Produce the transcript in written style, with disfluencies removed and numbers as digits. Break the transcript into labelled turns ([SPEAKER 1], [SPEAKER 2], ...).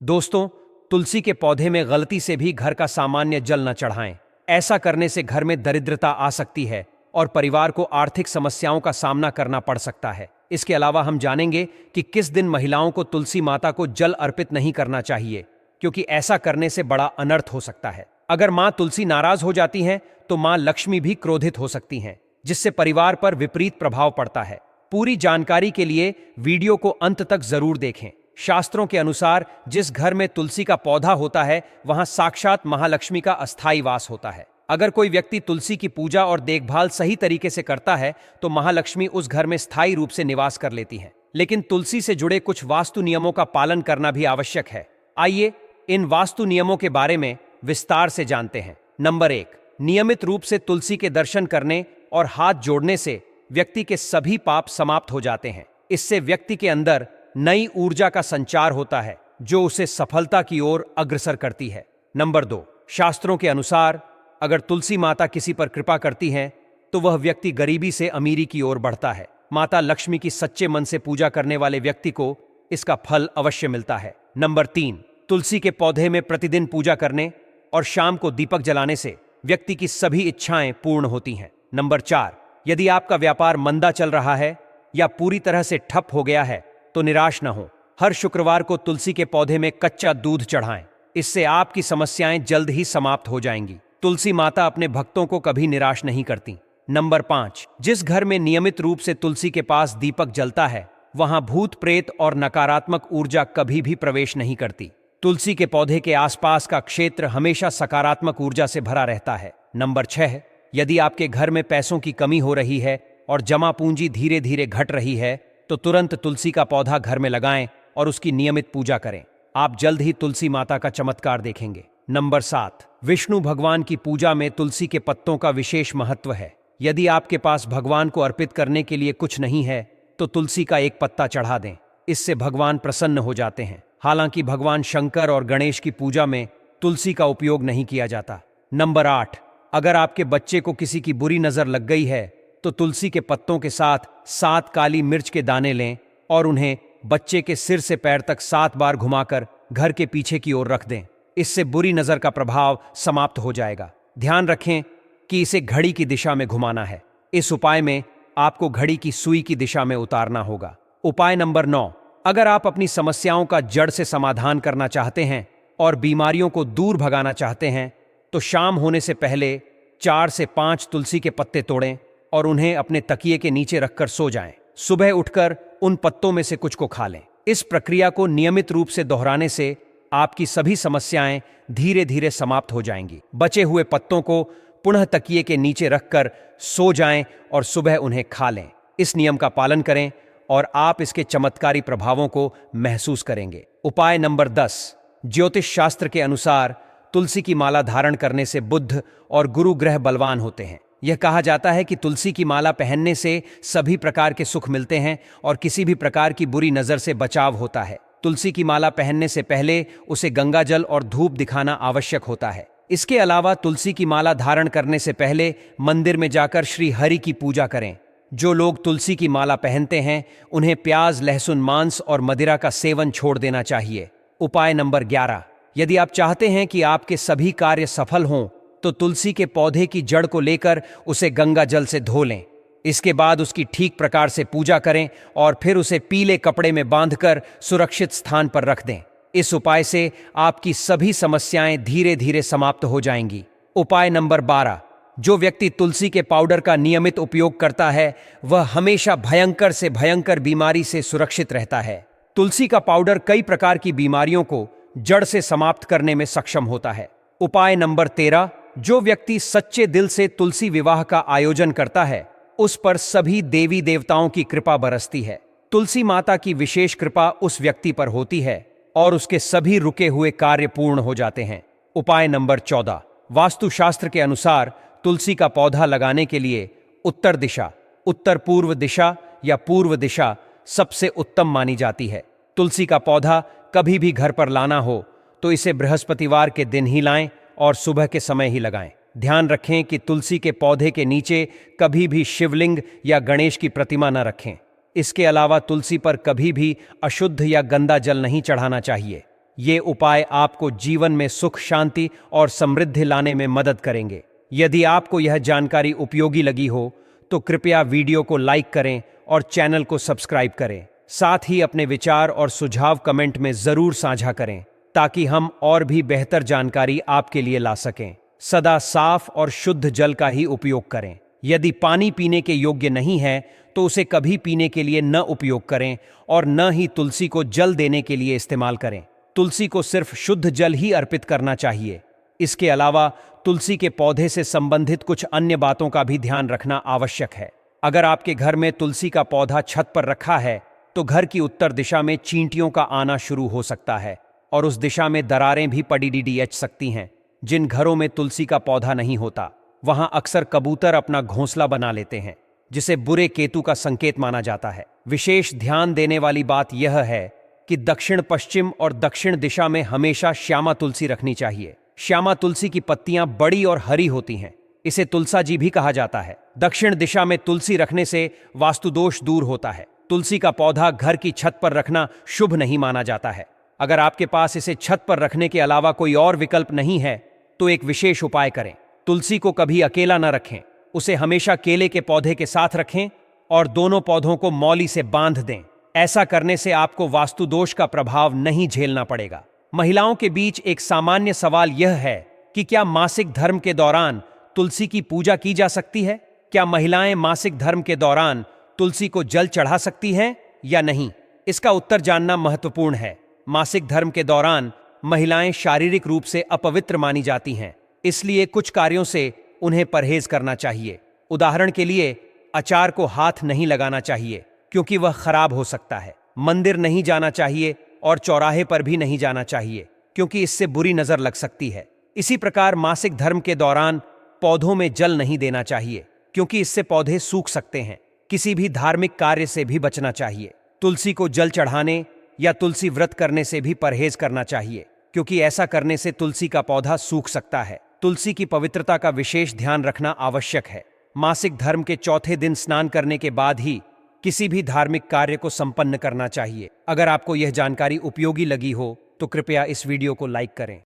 [SPEAKER 1] दोस्तों, तुलसी के पौधे में गलती से भी घर का सामान्य जल न चढ़ाएं। ऐसा करने से घर में दरिद्रता आ सकती है और परिवार को आर्थिक समस्याओं का सामना करना पड़ सकता है। इसके अलावा हम जानेंगे कि किस दिन महिलाओं को तुलसी माता को जल अर्पित नहीं करना चाहिए, क्योंकि ऐसा करने से बड़ा अनर्थ हो सकता है। अगर मां तुलसी नाराज हो जाती हैं, तो मां लक्ष्मी भी क्रोधित हो सकती हैं, जिससे परिवार पर विपरीत प्रभाव पड़ता है। पूरी जानकारी के लिए वीडियो को अंत तक जरूर देखें। शास्त्रों के अनुसार जिस घर में तुलसी का पौधा होता है, वहां साक्षात महालक्ष्मी का अस्थायी वास होता है। अगर कोई व्यक्ति तुलसी की पूजा और देखभाल सही तरीके से करता है, तो महालक्ष्मी उस घर में स्थायी रूप से निवास कर लेती हैं। लेकिन तुलसी से जुड़े कुछ वास्तु नियमों का पालन करना भी आवश्यक है। आइए इन वास्तु नियमों के बारे में विस्तार से जानते हैं। नंबर 1, नियमित रूप से तुलसी के दर्शन करने और हाथ जोड़ने से व्यक्ति के सभी पाप समाप्त हो जाते हैं। इससे व्यक्ति के अंदर नई ऊर्जा का संचार होता है, जो उसे सफलता की ओर अग्रसर करती है। नंबर 2, शास्त्रों के अनुसार अगर तुलसी माता किसी पर कृपा करती हैं, तो वह व्यक्ति गरीबी से अमीरी की ओर बढ़ता है। माता लक्ष्मी की सच्चे मन से पूजा करने वाले व्यक्ति को इसका फल अवश्य मिलता है। नंबर 3, तुलसी के पौधे में प्रतिदिन पूजा करने और शाम को दीपक जलाने से व्यक्ति की सभी इच्छाएं पूर्ण होती हैं। नंबर 4, यदि आपका व्यापार मंदा चल रहा है या पूरी तरह से ठप हो गया है, तो निराश न हो। हर शुक्रवार को तुलसी के पौधे में कच्चा दूध चढ़ाएं। इससे आपकी समस्याएं जल्द ही समाप्त हो जाएंगी। तुलसी माता अपने भक्तों को कभी निराश नहीं करती। नंबर 5, जिस घर में नियमित रूप से तुलसी के पास दीपक जलता है, वहां भूत प्रेत और नकारात्मक ऊर्जा कभी भी प्रवेश नहीं करती। तुलसी के पौधे के आसपास का क्षेत्र हमेशा सकारात्मक ऊर्जा से भरा रहता है। नंबर 6, यदि आपके घर में पैसों की कमी हो रही है और जमा पूंजी धीरे धीरे घट रही है, तो तुरंत तुलसी का पौधा घर में लगाएं और उसकी नियमित पूजा करें। आप जल्द ही तुलसी माता का चमत्कार देखेंगे। नंबर 7, विष्णु भगवान की पूजा में तुलसी के पत्तों का विशेष महत्व है। यदि आपके पास भगवान को अर्पित करने के लिए कुछ नहीं है, तो तुलसी का एक पत्ता चढ़ा दें। इससे भगवान प्रसन्न हो जाते हैं। हालांकि भगवान शंकर और गणेश की पूजा में तुलसी का उपयोग नहीं किया जाता। नंबर 8, अगर आपके बच्चे को किसी की बुरी नजर लग गई है, तो तुलसी के पत्तों के साथ 7 काली मिर्च के दाने लें और उन्हें बच्चे के सिर से पैर तक 7 बार घुमाकर घर के पीछे की ओर रख दें। इससे बुरी नजर का प्रभाव समाप्त हो जाएगा। ध्यान रखें कि इसे घड़ी की दिशा में घुमाना है। इस उपाय में आपको घड़ी की सुई की दिशा में उतारना होगा। उपाय नंबर 9, अगर आप अपनी समस्याओं का जड़ से समाधान करना चाहते हैं और बीमारियों को दूर भगाना चाहते हैं, तो शाम होने से पहले 4 से 5 तुलसी के पत्ते तोड़ें और उन्हें अपने तकिए के नीचे रखकर सो जाएं। सुबह उठकर उन पत्तों में से कुछ को खा लें। इस प्रक्रिया को नियमित रूप से दोहराने से आपकी सभी समस्याएं धीरे धीरे समाप्त हो जाएंगी। बचे हुए पत्तों को पुनः तकिए के नीचे रखकर सो जाएं और सुबह उन्हें खा लें। इस नियम का पालन करें और आप इसके चमत्कारी प्रभावों को महसूस करेंगे। उपाय नंबर 10, ज्योतिष शास्त्र के अनुसार तुलसी की माला धारण करने से बुध और गुरु ग्रह बलवान होते हैं। यह कहा जाता है कि तुलसी की माला पहनने से सभी प्रकार के सुख मिलते हैं और किसी भी प्रकार की बुरी नजर से बचाव होता है। तुलसी की माला पहनने से पहले उसे गंगा जल और धूप दिखाना आवश्यक होता है। इसके अलावा तुलसी की माला धारण करने से पहले मंदिर में जाकर श्री हरि की पूजा करें। जो लोग तुलसी की माला पहनते हैं, उन्हें प्याज, लहसुन, मांस और मदिरा का सेवन छोड़ देना चाहिए। उपाय नंबर 11, यदि आप चाहते हैं कि आपके सभी कार्य सफल हों, तो तुलसी के पौधे की जड़ को लेकर उसे गंगा जल से धो लें। इसके बाद उसकी ठीक प्रकार से पूजा करें और फिर उसे पीले कपड़े में बांधकर सुरक्षित स्थान पर रख दें। इस उपाय से आपकी सभी समस्याएं धीरे धीरे समाप्त हो जाएंगी। उपाय नंबर 12, जो व्यक्ति तुलसी के पाउडर का नियमित उपयोग करता है, वह हमेशा भयंकर से भयंकर बीमारी से सुरक्षित रहता है। तुलसी का पाउडर कई प्रकार की बीमारियों को जड़ से समाप्त करने में सक्षम होता है। उपाय नंबर 13, जो व्यक्ति सच्चे दिल से तुलसी विवाह का आयोजन करता है, उस पर सभी देवी देवताओं की कृपा बरसती है। तुलसी माता की विशेष कृपा उस व्यक्ति पर होती है और उसके सभी रुके हुए कार्य पूर्ण हो जाते हैं। उपाय नंबर 14, वास्तुशास्त्र के अनुसार तुलसी का पौधा लगाने के लिए उत्तर दिशा, उत्तर पूर्व दिशा या पूर्व दिशा सबसे उत्तम मानी जाती है। तुलसी का पौधा कभी भी घर पर लाना हो तो इसे बृहस्पतिवार के दिन ही लाएं और सुबह के समय ही लगाएं। ध्यान रखें कि तुलसी के पौधे के नीचे कभी भी शिवलिंग या गणेश की प्रतिमा न रखें। इसके अलावा तुलसी पर कभी भी अशुद्ध या गंदा जल नहीं चढ़ाना चाहिए। ये उपाय आपको जीवन में सुख, शांति और समृद्धि लाने में मदद करेंगे। यदि आपको यह जानकारी उपयोगी लगी हो तो कृपया वीडियो को लाइक करें और चैनल को सब्सक्राइब करें। साथ ही अपने विचार और सुझाव कमेंट में जरूर साझा करें ताकि हम और भी बेहतर जानकारी आपके लिए ला सकें। सदा साफ और शुद्ध जल का ही उपयोग करें। यदि पानी पीने के योग्य नहीं है तो उसे कभी पीने के लिए न उपयोग करें और न ही तुलसी को जल देने के लिए इस्तेमाल करें। तुलसी को सिर्फ शुद्ध जल ही अर्पित करना चाहिए। इसके अलावा तुलसी के पौधे से संबंधित कुछ अन्य बातों का भी ध्यान रखना आवश्यक है। अगर आपके घर में तुलसी का पौधा छत पर रखा है तो घर की उत्तर दिशा में चींटियों का आना शुरू हो सकता है और उस दिशा में दरारें भी पड़ी सकती हैं। जिन घरों में तुलसी का पौधा नहीं होता वहां अक्सर कबूतर अपना घोंसला बना लेते हैं, जिसे बुरे केतु का संकेत माना जाता है। विशेष ध्यान देने वाली बात यह है कि दक्षिण पश्चिम और दक्षिण दिशा में हमेशा श्यामा तुलसी रखनी चाहिए। श्यामा तुलसी की पत्तियां बड़ी और हरी होती हैं। इसे तुलसा जी भी कहा जाता है। दक्षिण दिशा में तुलसी रखने से वास्तुदोष दूर होता है। तुलसी का पौधा घर की छत पर रखना शुभ नहीं माना जाता है। अगर आपके पास इसे छत पर रखने के अलावा कोई और विकल्प नहीं है तो एक विशेष उपाय करें। तुलसी को कभी अकेला न रखें, उसे हमेशा केले के पौधे के साथ रखें और दोनों पौधों को मौली से बांध दें। ऐसा करने से आपको वास्तुदोष का प्रभाव नहीं झेलना पड़ेगा। महिलाओं के बीच एक सामान्य सवाल यह है कि क्या मासिक धर्म के दौरान तुलसी की पूजा की जा सकती है? क्या महिलाएं मासिक धर्म के दौरान तुलसी को जल चढ़ा सकती हैं या नहीं? इसका उत्तर जानना महत्वपूर्ण है। मासिक धर्म के दौरान महिलाएं शारीरिक रूप से अपवित्र मानी जाती हैं, इसलिए कुछ कार्यों से उन्हें परहेज करना चाहिए। उदाहरण के लिए अचार को हाथ नहीं लगाना चाहिए क्योंकि वह खराब हो सकता है। मंदिर नहीं जाना चाहिए और चौराहे पर भी नहीं जाना चाहिए क्योंकि इससे बुरी नजर लग सकती है। इसी प्रकार मासिक धर्म के दौरान पौधों में जल नहीं देना चाहिए क्योंकि इससे पौधे सूख सकते हैं। किसी भी धार्मिक कार्य से भी बचना चाहिए। तुलसी को जल चढ़ाने या तुलसी व्रत करने से भी परहेज करना चाहिए क्योंकि ऐसा करने से तुलसी का पौधा सूख सकता है। तुलसी की पवित्रता का विशेष ध्यान रखना आवश्यक है। मासिक धर्म के चौथे दिन स्नान करने के बाद ही किसी भी धार्मिक कार्य को संपन्न करना चाहिए। अगर आपको यह जानकारी उपयोगी लगी हो तो कृपया इस वीडियो को लाइक करें।